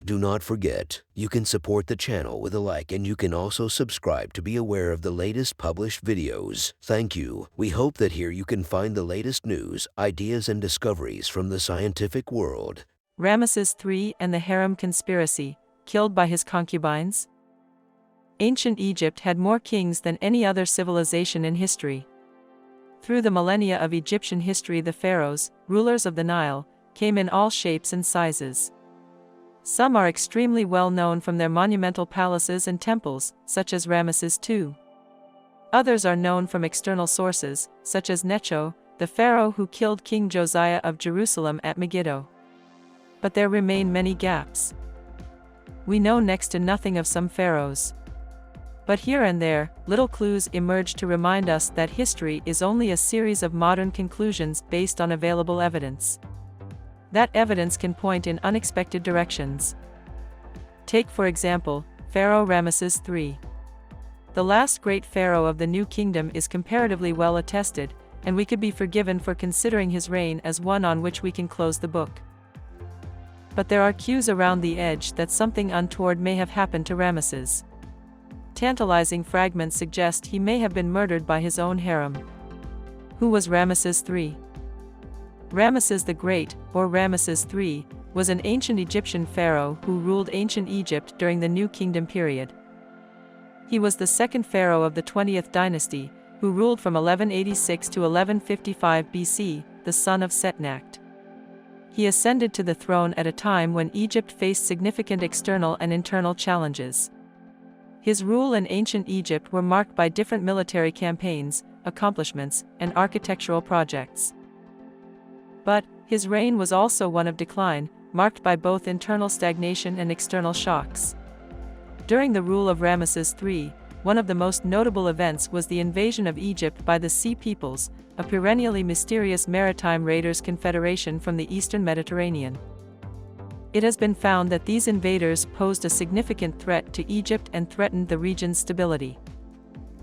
Do not forget, you can support the channel with a like, and you can also subscribe to be aware of the latest published videos. Thank you. We hope that here you can find the latest news, ideas, and discoveries from the scientific world. Ramesses III and the Harem conspiracy, killed by his concubines? Ancient Egypt had more kings than any other civilization in history. Through the millennia of Egyptian history, the pharaohs, rulers of the Nile, came in all shapes and sizes. Some are extremely well known from their monumental palaces and temples, such as Ramesses II. Others are known from external sources, such as Necho, the pharaoh who killed King Josiah of Jerusalem at Megiddo. But there remain many gaps. We know next to nothing of some pharaohs. But here and there, little clues emerge to remind us that history is only a series of modern conclusions based on available evidence. That evidence can point in unexpected directions. Take, for example, Pharaoh Ramesses III. The last great pharaoh of the New Kingdom is comparatively well attested, and we could be forgiven for considering his reign as one on which we can close the book. But there are cues around the edge that something untoward may have happened to Ramesses. Tantalizing fragments suggest he may have been murdered by his own harem. Who was Ramesses III? Ramesses the Great, or Ramesses III, was an ancient Egyptian pharaoh who ruled ancient Egypt during the New Kingdom period. He was the second pharaoh of the 20th dynasty, who ruled from 1186 to 1155 BC, the son of Setnacht. He ascended to the throne at a time when Egypt faced significant external and internal challenges. His rule in ancient Egypt were marked by different military campaigns, accomplishments, and architectural projects. But his reign was also one of decline, marked by both internal stagnation and external shocks. During the rule of Ramesses III, one of the most notable events was the invasion of Egypt by the Sea Peoples, a perennially mysterious maritime raiders confederation from the eastern Mediterranean. It has been found that these invaders posed a significant threat to Egypt and threatened the region's stability.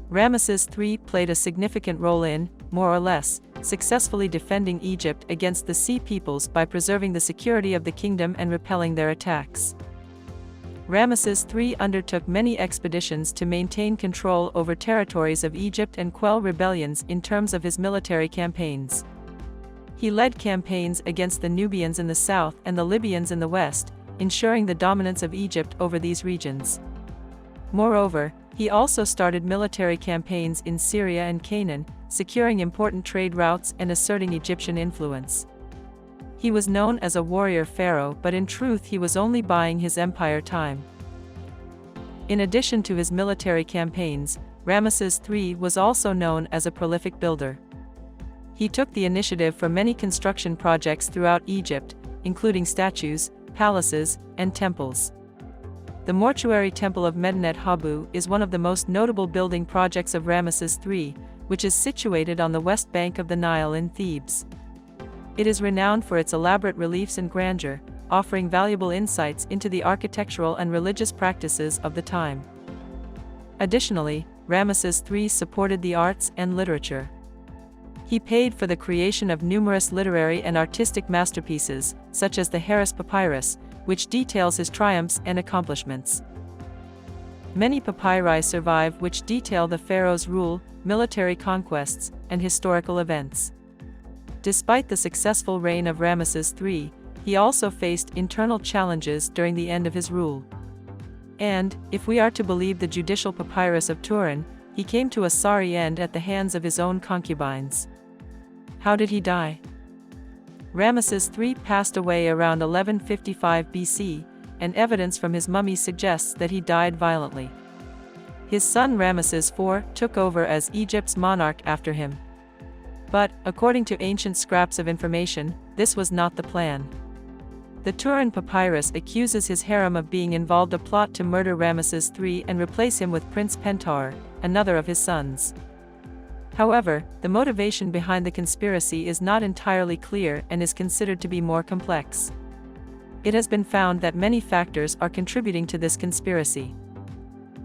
Ramesses III played a significant role in, more or less, successfully defending Egypt against the Sea Peoples by preserving the security of the kingdom and repelling their attacks. Ramesses III undertook many expeditions to maintain control over territories of Egypt and quell rebellions in terms of his military campaigns. He led campaigns against the Nubians in the south and the Libyans in the west, ensuring the dominance of Egypt over these regions. Moreover, he also started military campaigns in Syria and Canaan, securing important trade routes and asserting Egyptian influence. He was known as a warrior pharaoh, but in truth he was only buying his empire time. In addition to his military campaigns, Ramesses III was also known as a prolific builder. He took the initiative for many construction projects throughout Egypt, including statues, palaces, and temples. The mortuary temple of Medinet Habu is one of the most notable building projects of Ramesses III, which is situated on the west bank of the Nile in Thebes. It is renowned for its elaborate reliefs and grandeur, offering valuable insights into the architectural and religious practices of the time. Additionally, Ramesses III supported the arts and literature. He paid for the creation of numerous literary and artistic masterpieces, such as the Harem papyrus, which details his triumphs and accomplishments. Many papyri survive which detail the pharaoh's rule, military conquests, and historical events. Despite the successful reign of Ramesses III, he also faced internal challenges during the end of his rule. And, if we are to believe the judicial papyrus of Turin, he came to a sorry end at the hands of his own concubines. How did he die? Ramesses III passed away around 1155 BC, and evidence from his mummy suggests that he died violently. His son Ramesses IV took over as Egypt's monarch after him. But, according to ancient scraps of information, this was not the plan. The Turin papyrus accuses his harem of being involved in a plot to murder Ramesses III and replace him with Prince Pentar, another of his sons. However, the motivation behind the conspiracy is not entirely clear and is considered to be more complex. It has been found that many factors are contributing to this conspiracy.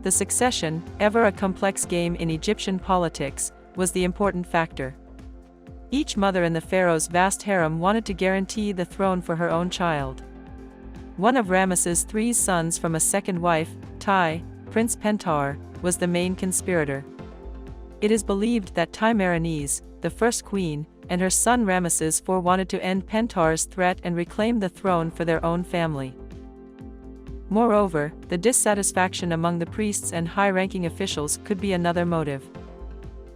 The succession, ever a complex game in Egyptian politics, was the important factor. Each mother in the pharaoh's vast harem wanted to guarantee the throne for her own child. One of Ramesses III's sons from a second wife, Prince Pentar, was the main conspirator. It is believed that Merines, the first queen, and her son Ramesses IV wanted to end Pentar's threat and reclaim the throne for their own family. Moreover, the dissatisfaction among the priests and high-ranking officials could be another motive.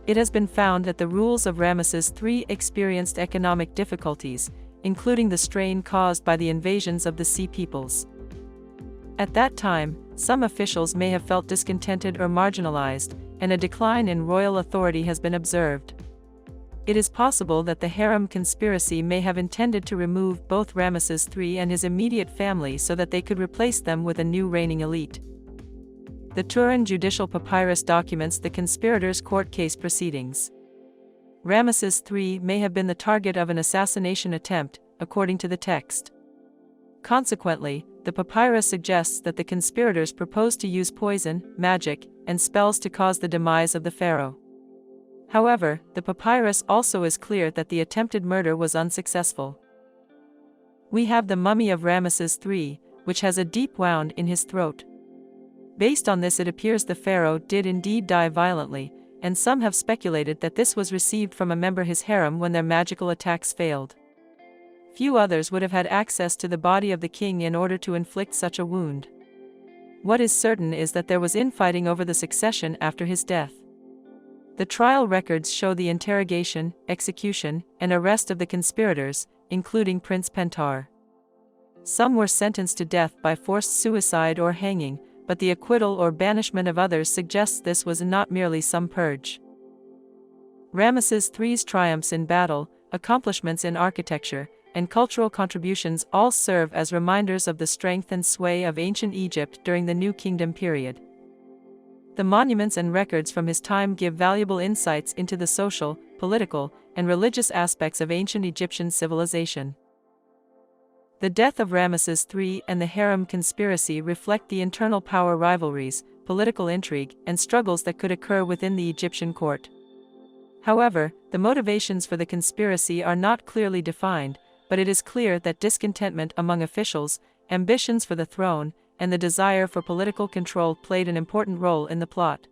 It has been found that the rules of Ramesses III experienced economic difficulties, including the strain caused by the invasions of the Sea Peoples. At that time, some officials may have felt discontented or marginalized, and a decline in royal authority has been observed. It is possible that the harem conspiracy may have intended to remove both Ramesses III and his immediate family so that they could replace them with a new reigning elite. The Turin judicial papyrus documents the conspirators' court case proceedings. Ramesses III may have been the target of an assassination attempt, according to the text. Consequently, the papyrus suggests that the conspirators proposed to use poison, magic, and spells to cause the demise of the pharaoh. However, the papyrus also is clear that the attempted murder was unsuccessful. We have the mummy of Ramesses III, which has a deep wound in his throat. Based on this, it appears the pharaoh did indeed die violently, and some have speculated that this was received from a member of his harem when their magical attacks failed. Few others would have had access to the body of the king in order to inflict such a wound. What is certain is that there was infighting over the succession after his death. The trial records show the interrogation, execution, and arrest of the conspirators, including Prince Pentar. Some were sentenced to death by forced suicide or hanging, but the acquittal or banishment of others suggests this was not merely some purge. Ramesses III's triumphs in battle, accomplishments in architecture, and cultural contributions all serve as reminders of the strength and sway of ancient Egypt during the New Kingdom period. The monuments and records from his time give valuable insights into the social, political, and religious aspects of ancient Egyptian civilization. The death of Ramesses III and the harem conspiracy reflect the internal power rivalries, political intrigue, and struggles that could occur within the Egyptian court. However, the motivations for the conspiracy are not clearly defined, but it is clear that discontentment among officials, ambitions for the throne, and the desire for political control played an important role in the plot.